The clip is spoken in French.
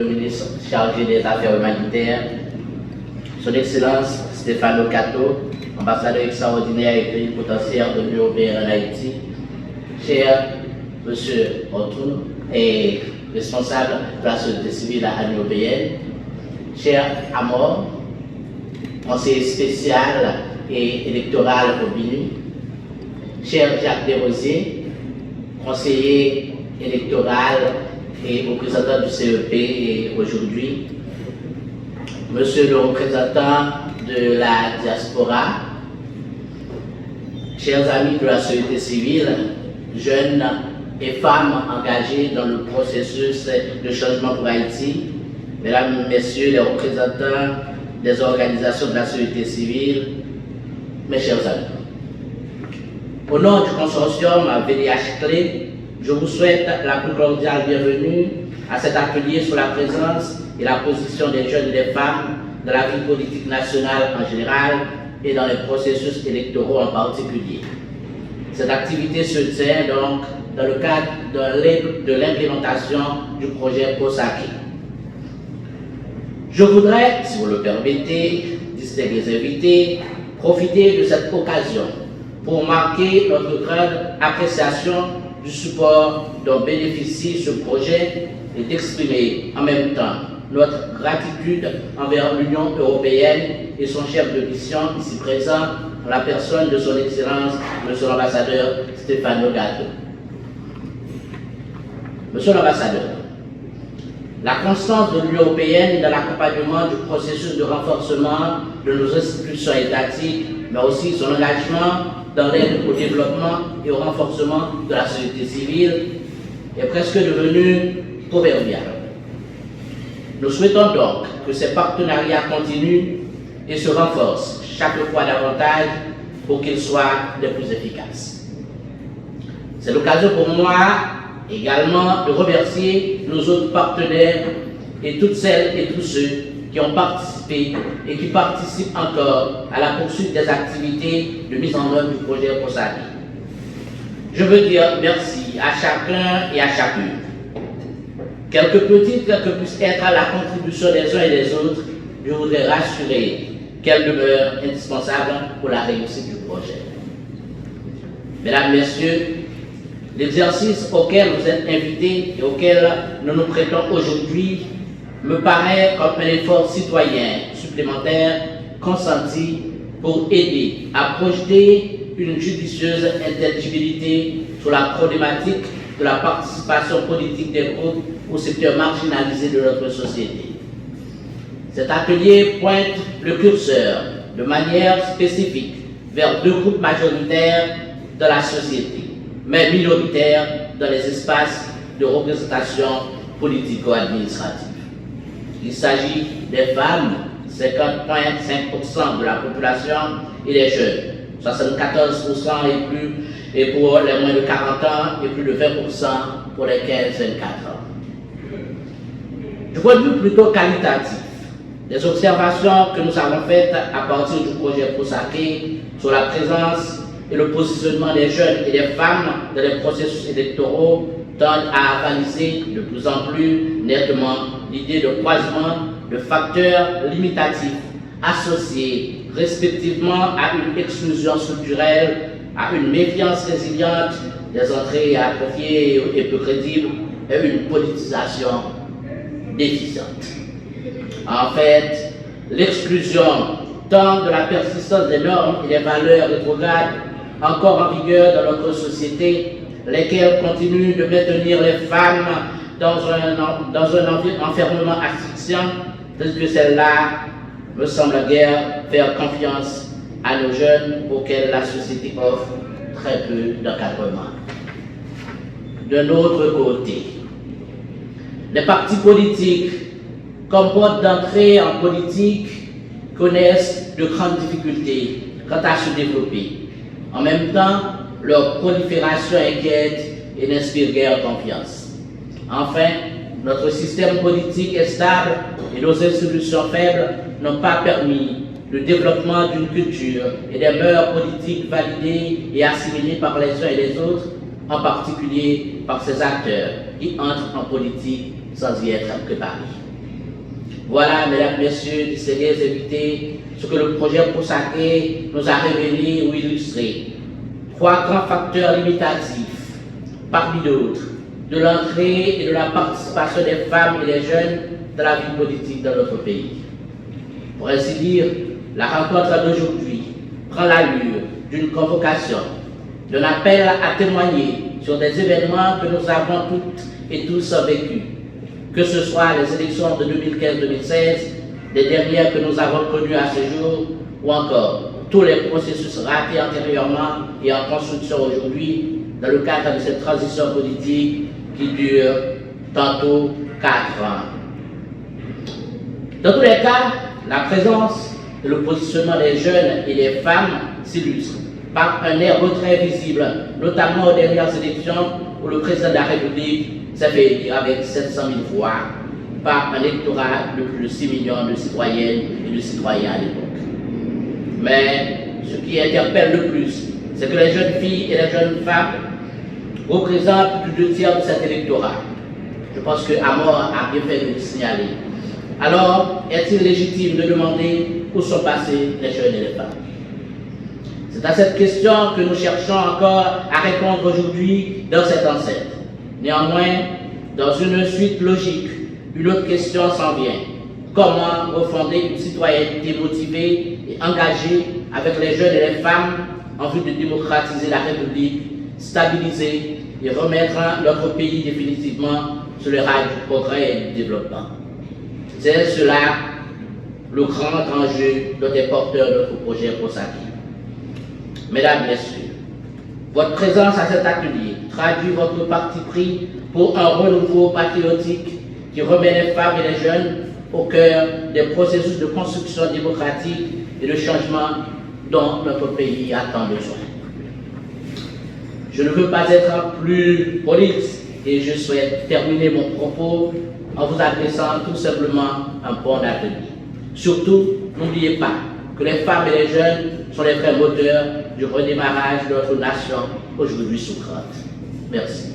Le ministre chargé des Affaires humanitaires, Son Excellence Stefano Catto, ambassadeur extraordinaire et plénipotentiaire de l'Union européenne en Haïti, cher M. Ortoun, et responsable de la société civile à l'Union européenne, cher Amor, conseiller spécial et électoral au BINU, cher Jacques Desrosiers, conseiller électoral et représentant du CEP aujourd'hui, monsieur le représentant de la diaspora, chers amis de la société civile, jeunes et femmes engagées dans le processus de changement pour Haïti, mesdames, messieurs les représentants des organisations de la société civile, mes chers amis. Au nom du consortium VDH Clé, je vous souhaite la plus cordiale bienvenue à cet atelier sur la présence et la position des jeunes et des femmes dans la vie politique nationale en général et dans les processus électoraux en particulier. Cette activité se tient donc dans le cadre de l'implémentation du projet POSAKI. Je voudrais, si vous le permettez, distingués invités, profiter de cette occasion pour marquer notre grande appréciation du support dont bénéficie ce projet et d'exprimer en même temps notre gratitude envers l'Union européenne et son chef de mission ici présent, en la personne de son Excellence, Monsieur l'ambassadeur Stefano Catto. Monsieur l'ambassadeur, la constance de l'Union européenne dans l'accompagnement du processus de renforcement de nos institutions étatiques, mais aussi son engagement dans l'aide au développement et au renforcement de la société civile est presque devenu proverbial. Nous souhaitons donc que ces partenariats continuent et se renforcent chaque fois davantage pour qu'ils soient les plus efficaces. C'est l'occasion pour moi également de remercier nos autres partenaires et toutes celles et tous ceux qui ont participé et qui participent encore à la poursuite des activités de mise en œuvre du projet POSAKI. Je veux dire merci à chacun et à chacune. Quelque petite que puisse être la contribution des uns et des autres, je voudrais rassurer qu'elle demeure indispensable pour la réussite du projet. Mesdames, Messieurs, l'exercice auquel vous êtes invités et auquel nous nous prêtons aujourd'hui me paraît comme un effort citoyen supplémentaire consenti pour aider à projeter une judicieuse intelligibilité sur la problématique de la participation politique des groupes au secteur marginalisé de notre société. Cet atelier pointe le curseur de manière spécifique vers deux groupes majoritaires de la société, mais minoritaires dans les espaces de représentation politico-administrative. Il s'agit des femmes, 50,5% de la population, et des jeunes, 74% et plus, et pour les moins de 40 ans, et plus de 20% pour les 15-24 ans. Du point de vue plutôt qualitatif, les observations que nous avons faites à partir du projet POSAKI sur la présence et le positionnement des jeunes et des femmes dans les processus électoraux tendent à avaliser de plus en plus nettement l'idée de croisement de facteurs limitatifs associés respectivement à une exclusion structurelle, à une méfiance résiliente des entrées atrophiées et peu crédibles et une politisation déficiente. En fait, l'exclusion tant de la persistance des normes et des valeurs rétrogrades encore en vigueur dans notre société, lesquelles continuent de maintenir les femmes dans un enfermement asphyxiant, tandis que celle-là me semble guère faire confiance à nos jeunes auxquels la société offre très peu d'encadrement. De notre côté, les partis politiques, comme porte d'entrée en politique, connaissent de grandes difficultés quant à se développer. En même temps, leur prolifération inquiète et n'inspire guère confiance. Enfin, notre système politique est stable et nos institutions faibles n'ont pas permis le développement d'une culture et des mœurs politiques validées et assimilées par les uns et les autres, en particulier par ces acteurs qui entrent en politique sans y être préparés. Voilà, mesdames, messieurs, distingués invités, ce que le projet Prosake nous a révélé ou illustré. 3 grands facteurs limitatifs, parmi d'autres, de l'entrée et de la participation des femmes et des jeunes dans la vie politique de notre pays. Pour ainsi dire, la rencontre d'aujourd'hui prend l'allure d'une convocation, d'un appel à témoigner sur des événements que nous avons toutes et tous vécus, que ce soit les élections de 2015-2016, les dernières que nous avons connues à ce jour, ou encore tous les processus ratés antérieurement et en construction aujourd'hui dans le cadre de cette transition politique qui dure tantôt 4 ans. Dans tous les cas, la présence et le positionnement des jeunes et des femmes s'illustre par un air retrait visible, notamment aux dernières élections où le président de la République s'est fait élire avec 700 000 voix par un électorat de plus de 6 millions de citoyennes et de citoyens à l'époque. Mais ce qui interpelle le plus, c'est que les jeunes filles et les jeunes femmes représentent plus de 2/3 de cet électorat. Je pense que Amor a bien fait de le signaler. Alors, est-il légitime de demander où sont passés les jeunes et les femmes? C'est à cette question que nous cherchons encore à répondre aujourd'hui dans cette enceinte. Néanmoins, dans une suite logique, une autre question s'en vient. Comment refonder une citoyenneté motivée et engagée avec les jeunes et les femmes en vue de démocratiser la République, stabiliser et remettre notre pays définitivement sur le rail du progrès et du développement? C'est cela le grand enjeu dont est porteur notre projet Prosake. Mesdames, Messieurs, votre présence à cet atelier traduit votre parti pris pour un renouveau patriotique qui remet les femmes et les jeunes au cœur des processus de construction démocratique et de changement dont notre pays a tant besoin. Je ne veux pas être plus prolixe et je souhaite terminer mon propos en vous adressant tout simplement un bon atelier. Surtout, n'oubliez pas que les femmes et les jeunes sont les vrais moteurs du redémarrage de notre nation aujourd'hui souffrante. Merci.